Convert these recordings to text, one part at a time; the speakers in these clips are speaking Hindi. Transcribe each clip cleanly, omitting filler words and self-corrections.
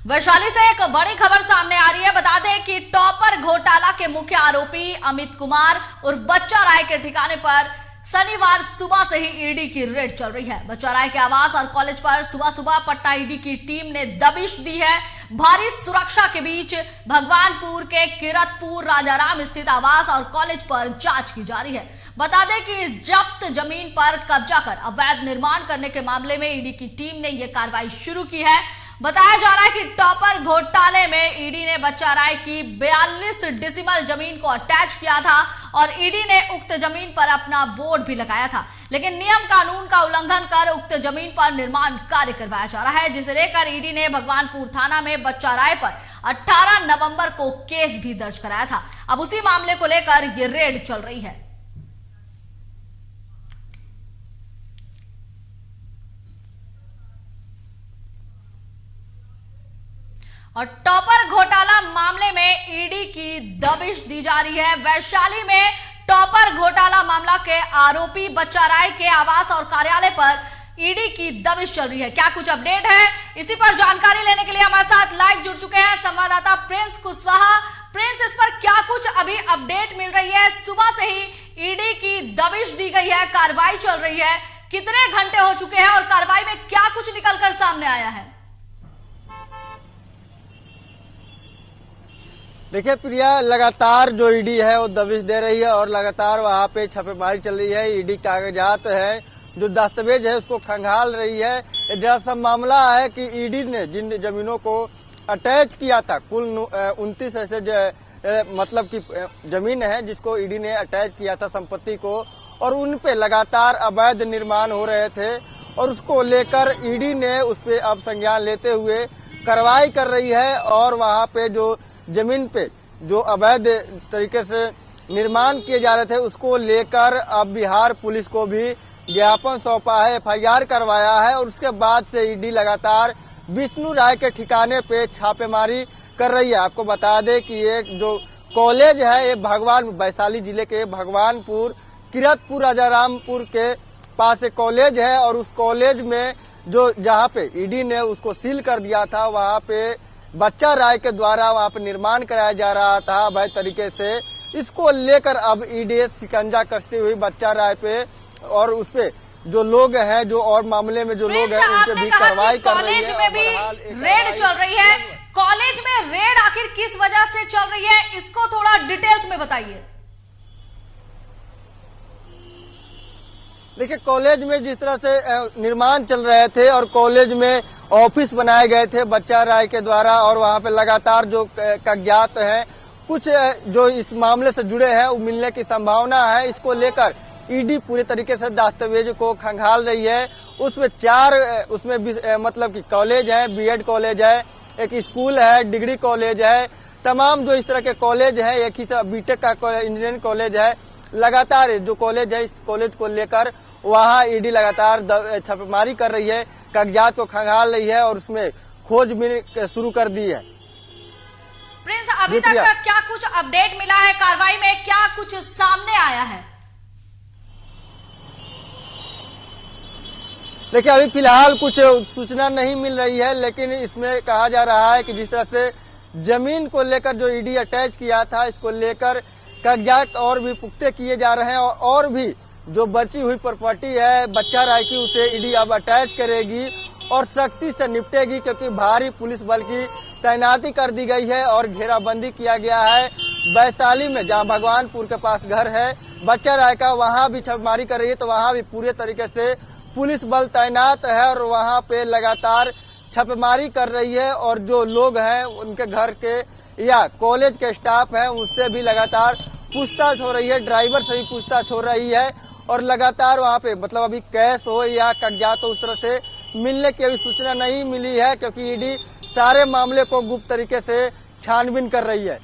वैशाली से एक बड़ी खबर सामने आ रही है। बता दें कि टॉपर घोटाला के मुख्य आरोपी अमित कुमार उर्फ बच्चा राय के ठिकाने पर शनिवार सुबह से ही ईडी की रेड चल रही है। बच्चा राय के आवास और कॉलेज पर सुबह सुबह पटना ईडी की टीम ने दबिश दी है। भारी सुरक्षा के बीच भगवानपुर के किरतपुर राजाराम स्थित आवास और कॉलेज पर जांच की जा रही है। बता दें कि जब्त जमीन पर कब्जा कर अवैध निर्माण करने के मामले में ईडी की टीम ने यह कार्रवाई शुरू की है। बताया जा रहा है कि टॉपर घोटाले में ईडी ने बच्चा राय की 42 डिसिमल जमीन को अटैच किया था और ईडी ने उक्त जमीन पर अपना बोर्ड भी लगाया था, लेकिन नियम कानून का उल्लंघन कर उक्त जमीन पर निर्माण कार्य करवाया जा रहा है, जिसे लेकर ईडी ने भगवानपुर थाना में बच्चा राय पर 18 नवंबर को केस भी दर्ज कराया था। अब उसी मामले को लेकर ये रेड चल रही है। और टॉपर घोटाला मामले में ईडी की दबिश दी जा रही है। वैशाली में टॉपर घोटाला मामला के आरोपी बच्चा राय के आवास और कार्यालय पर ईडी की दबिश चल रही है। क्या कुछ अपडेट है, इसी पर जानकारी लेने के लिए हमारे साथ लाइव जुड़ चुके हैं संवाददाता प्रिंस कुशवाहा। प्रिंस, इस पर क्या कुछ अभी अपडेट मिल रही है? सुबह से ही ईडी की दबिश दी गई है, कार्रवाई चल रही है, कितने घंटे हो चुके हैं और कार्रवाई में क्या कुछ निकलकर सामने आया है? देखिए प्रिया, लगातार जो ईडी है वो दबिश दे रही है और लगातार वहाँ पे छापेमारी चल रही है। ईडी कागजात है, जो दस्तावेज है उसको खंगाल रही है। दरअसल मामला है कि ईडी ने जिन जमीनों को अटैच किया था, कुल 29 ऐसे मतलब की जमीन है जिसको ईडी ने अटैच किया था संपत्ति को, और उन पे लगातार अवैध निर्माण हो रहे थे और उसको लेकर ईडी ने उस पे अब संज्ञान लेते हुए कार्रवाई कर रही है। और वहाँ पे जो जमीन पे जो अवैध तरीके से निर्माण किए जा रहे थे उसको लेकर अब बिहार पुलिस को भी ज्ञापन सौंपा है, FIR करवाया है। और उसके बाद से ईडी लगातार विष्णु राय के ठिकाने पे छापेमारी कर रही है। आपको बता दें कि ये जो कॉलेज है ये वैशाली जिले के भगवानपुर किरतपुर राजारामपुर के पास एक कॉलेज है और उस कॉलेज में जो जहाँ पे ईडी ने उसको सील कर दिया था, वहाँ पे बच्चा राय के द्वारा वहाँ पे निर्माण कराया जा रहा था अवैध तरीके से। इसको लेकर अब ईडी शिकंजा कसती हुई बच्चा राय पे और उस पे जो लोग हैं, जो और मामले में जो लोग हैं उनके भी कार्रवाई कर रही है। कॉलेज में भी रेड चल रही है। कॉलेज में रेड आखिर किस वजह से चल रही है, इसको थोड़ा डिटेल्स में बताइए। देखिए, कॉलेज में जिस तरह से निर्माण चल रहे थे और कॉलेज में ऑफिस बनाए गए थे बच्चा राय के द्वारा, और वहाँ पे लगातार जो कागजात हैं कुछ जो इस मामले से जुड़े हैं वो मिलने की संभावना है। इसको लेकर ईडी पूरे तरीके से दस्तावेज को खंगाल रही है। उसमें मतलब कि कॉलेज है, बीएड कॉलेज है, एक स्कूल है, डिग्री कॉलेज है, तमाम जो इस तरह के कॉलेज है, एक ही बीटेक का इंजीनियरिंग कॉलेज है। लगातार जो कॉलेज है इस कॉलेज को लेकर वहाँ ईडी लगातार छापेमारी कर रही है, कागजात को खंगाल रही है और उसमें खोजबीन शुरू कर दी है। प्रिंस, अभी तक क्या कुछ अपडेट मिला है? कार्रवाई में क्या कुछ सामने आया है? देखिए, अभी फिलहाल कुछ सूचना नहीं मिल रही है, लेकिन इसमें कहा जा रहा है कि जिस तरह से जमीन को लेकर जो ईडी अटैच किया था, इसको लेकर कागजात और भी पुख्ते किए जा रहे हैं और भी जो बची हुई प्रॉपर्टी है बच्चा राय की उसे ईडी अब अटैच करेगी और सख्ती से निपटेगी, क्योंकि भारी पुलिस बल की तैनाती कर दी गई है और घेराबंदी किया गया है। वैशाली में जहां भगवानपुर के पास घर है बच्चा राय का, वहां भी छापेमारी कर रही है, तो वहां भी पूरे तरीके से पुलिस बल तैनात है और वहां पे लगातार छापेमारी कर रही है। और जो लोग हैं उनके घर के या कॉलेज के स्टाफ हैं उससे भी लगातार पूछताछ हो रही है, ड्राइवर से भी पूछताछ हो रही है और लगातार वहाँ पे मतलब अभी कैश हो या कागजात हो उस तरह से मिलने की अभी सूचना नहीं मिली है, क्योंकि ईडी सारे मामले को गुप्त तरीके से छानबीन कर रही है।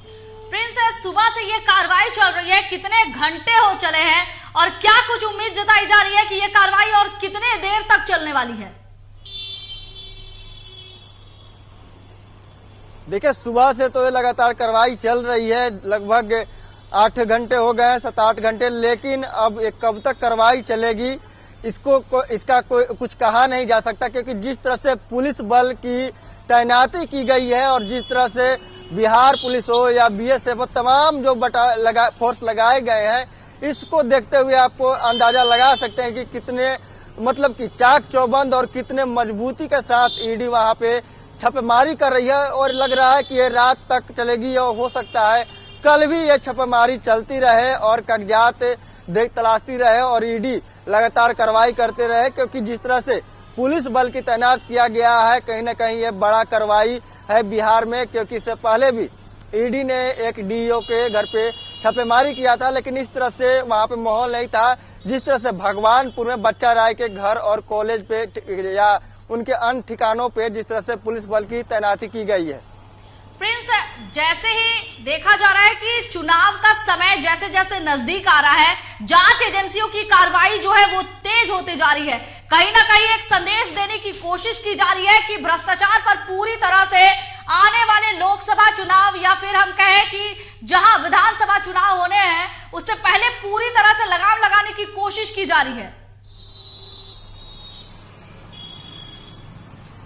प्रिंस, सुबह से ये कार्रवाई चल रही है, कितने घंटे हो चले हैं और क्या कुछ उम्मीद जताई जा रही है कि ये कार्रवाई और कितने देर तक चलने वाली है? देखिए, सुबह से तो लगातार कार्रवाई चल रही है, लगभग 8 घंटे हो गए हैं, 7-8 घंटे, लेकिन अब कब तक कार्रवाई चलेगी इसका कोई कुछ कहा नहीं जा सकता, क्योंकि जिस तरह से पुलिस बल की तैनाती की गई है और जिस तरह से बिहार पुलिस हो या बीएसएफ हो, तमाम जो फोर्स लगाए गए हैं, इसको देखते हुए आपको अंदाजा लगा सकते हैं कि कितने मतलब कि चाक चौबंद और कितने मजबूती के साथ ईडी वहां पे छापेमारी कर रही है। और लग रहा है कि ये रात तक चलेगी और हो सकता है कल भी ये छापेमारी चलती रहे और कागजात तलाशती रहे और ईडी लगातार कार्रवाई करते रहे, क्योंकि जिस तरह से पुलिस बल की तैनात किया गया है, कहीं न कहीं ये बड़ा कार्रवाई है बिहार में। क्योंकि इससे पहले भी ईडी ने एक डीईओ के घर पे छापेमारी किया था, लेकिन इस तरह से वहां पे माहौल नहीं था जिस तरह से भगवानपुर में बच्चा राय के घर और कॉलेज पे या उनके अन्य ठिकानों पे जिस तरह से पुलिस बल की तैनाती की गई है। प्रिंस, जैसे ही देखा जा रहा है कि चुनाव का समय जैसे जैसे नजदीक आ रहा है, जांच एजेंसियों की कार्रवाई जो है वो तेज होती जा रही है। कहीं ना कहीं एक संदेश देने की कोशिश की जा रही है कि भ्रष्टाचार पर पूरी तरह से आने वाले लोकसभा चुनाव या फिर हम कहें कि जहां विधानसभा चुनाव होने हैं उससे पहले पूरी तरह से लगाम लगाने की कोशिश की जा रही है।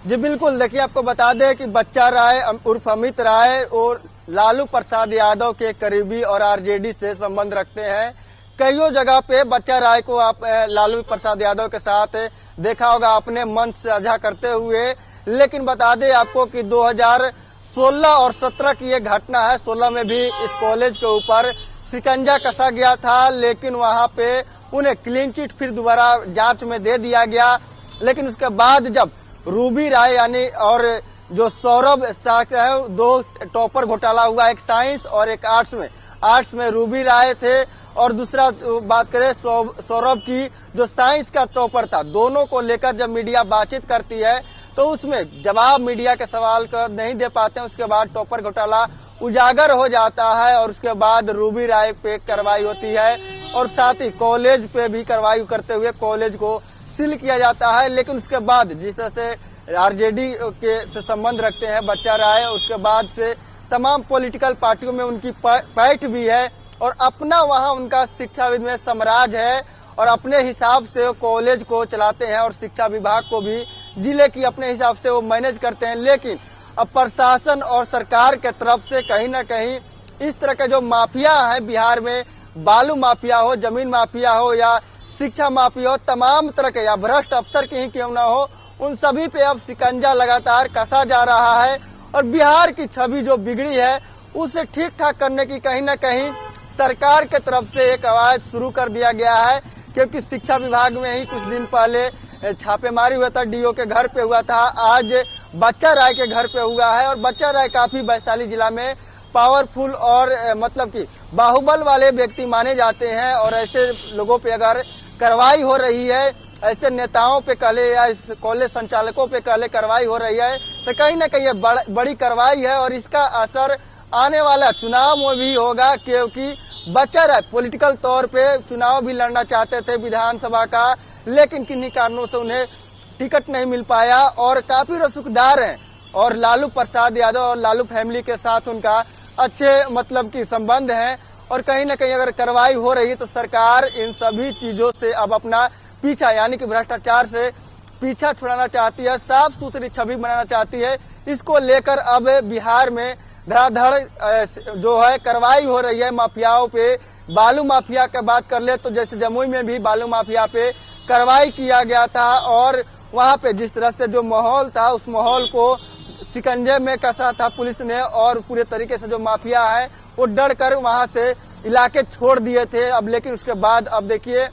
जी बिल्कुल, देखिए आपको बता दें कि बच्चा राय उर्फ अमित राय और लालू प्रसाद यादव के करीबी और आरजेडी से संबंध रखते हैं। कईयों जगह पे बच्चा राय को आप लालू प्रसाद यादव के साथ देखा होगा अपने मंच साझा करते हुए। लेकिन बता दें आपको कि 2016 और 17 की ये घटना है। 16 में भी इस कॉलेज के ऊपर शिकंजा कसा गया था, लेकिन वहां पे उन्हें क्लीन चिट फिर दोबारा जांच में दे दिया गया। लेकिन उसके बाद जब रूबी राय यानी और जो सौरभ साक्ष है, दो टॉपर घोटाला हुआ, एक साइंस और एक आर्ट्स में रूबी राय थे और दूसरा बात करें सौरभ की जो साइंस का टॉपर था। दोनों को लेकर जब मीडिया बातचीत करती है तो उसमें जवाब मीडिया के सवाल का नहीं दे पाते हैं। उसके बाद टॉपर घोटाला उजागर हो जाता है और उसके बाद रूबी राय पे कार्रवाई होती है और साथ ही कॉलेज पे भी कार्रवाई करते हुए कॉलेज को सील किया जाता है। लेकिन उसके बाद जिस तरह से आरजेडी के से संबंध रखते हैं बच्चा राय, उसके बाद से तमाम पॉलिटिकल पार्टियों में उनकी पैठ भी है और अपना वहां उनका शिक्षाविद में साम्राज्य है और अपने हिसाब से वो कॉलेज को चलाते हैं और शिक्षा विभाग को भी जिले की अपने हिसाब से वो मैनेज करते हैं। लेकिन अब प्रशासन और सरकार के तरफ से कहीं न कहीं इस तरह के जो माफिया है बिहार में, बालू माफिया हो, जमीन माफिया हो या शिक्षा माफिया हो, तमाम तरह के या भ्रष्ट अफसर के ही क्यों न हो, उन सभी पे अब शिकंजा लगातार कसा जा रहा है और बिहार की छवि जो बिगड़ी है उसे ठीक ठाक करने की कहीं न कहीं सरकार के तरफ से एक आवाज शुरू कर दिया गया है। क्योंकि शिक्षा विभाग में ही कुछ दिन पहले छापेमारी हुआ था, डीओ के घर पे हुआ था, आज बच्चा राय के घर पे हुआ है और बच्चा राय काफी वैशाली जिला में पावरफुल और मतलब कि बाहुबल वाले व्यक्ति माने जाते हैं और ऐसे लोगों पे अगर कार्रवाई हो रही है, ऐसे नेताओं पे कहले या इस कॉलेज संचालकों पे कहले कार्रवाई हो रही है तो कहीं ना कहीं ये बड़ी कार्रवाई है और इसका असर आने वाला चुनाव में भी होगा। क्योंकि बच्चा राय पॉलिटिकल तौर पे चुनाव भी लड़ना चाहते थे विधानसभा का, लेकिन किन्हीं कारणों से उन्हें टिकट नहीं मिल पाया और काफी रसूखदार हैं और लालू प्रसाद यादव और लालू फैमिली के साथ उनका अच्छे मतलब की संबंध है और कहीं न कहीं अगर कार्रवाई हो रही है तो सरकार इन सभी चीजों से अब अपना पीछा यानी कि भ्रष्टाचार से पीछा छुड़ाना चाहती है, साफ सुथरी छवि बनाना चाहती है। इसको लेकर अब बिहार में धड़ाधड़ जो है कार्रवाई हो रही है माफियाओं पे। बालू माफिया का बात कर ले तो जैसे जमुई में भी बालू माफिया पे कार्रवाई किया गया था और वहां पे जिस तरह से जो माहौल था उस माहौल को शिकंजे में कसा था पुलिस ने और पूरे तरीके से जो माफिया है वो डर कर वहां से इलाके छोड़ दिए थे। अब लेकिन उसके बाद अब देखिए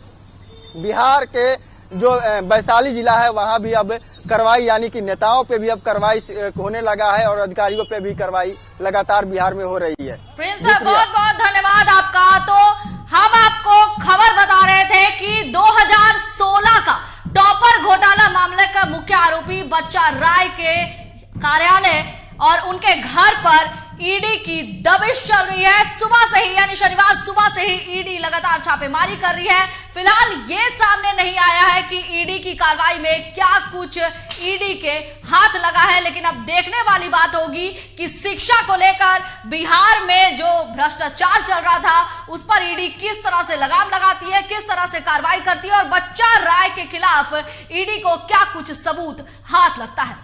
बिहार के जो वैशाली जिला है वहां भी अब कार्रवाई यानी कि नेताओं पे भी अब कार्रवाई होने लगा है और अधिकारियों पे भी कार्रवाई लगातार बिहार में हो रही है। प्रिंस बहुत बहुत धन्यवाद आपका। तो हम आपको खबर बता रहे थे कि 2016 का टॉपर घोटाला मामले का मुख्य आरोपी बच्चा राय के कार्यालय और उनके घर पर ईडी की दबिश चल रही है। सुबह से ही यानी शनिवार सुबह से ही ईडी लगातार छापेमारी कर रही है। फिलहाल ये सामने नहीं आया है कि ईडी की कार्रवाई में क्या कुछ ईडी के हाथ लगा है, लेकिन अब देखने वाली बात होगी कि शिक्षा को लेकर बिहार में जो भ्रष्टाचार चल रहा था उस पर ईडी किस तरह से लगाम लगाती है, किस तरह से कार्रवाई करती है और बच्चा राय के खिलाफ ईडी को क्या कुछ सबूत हाथ लगता है।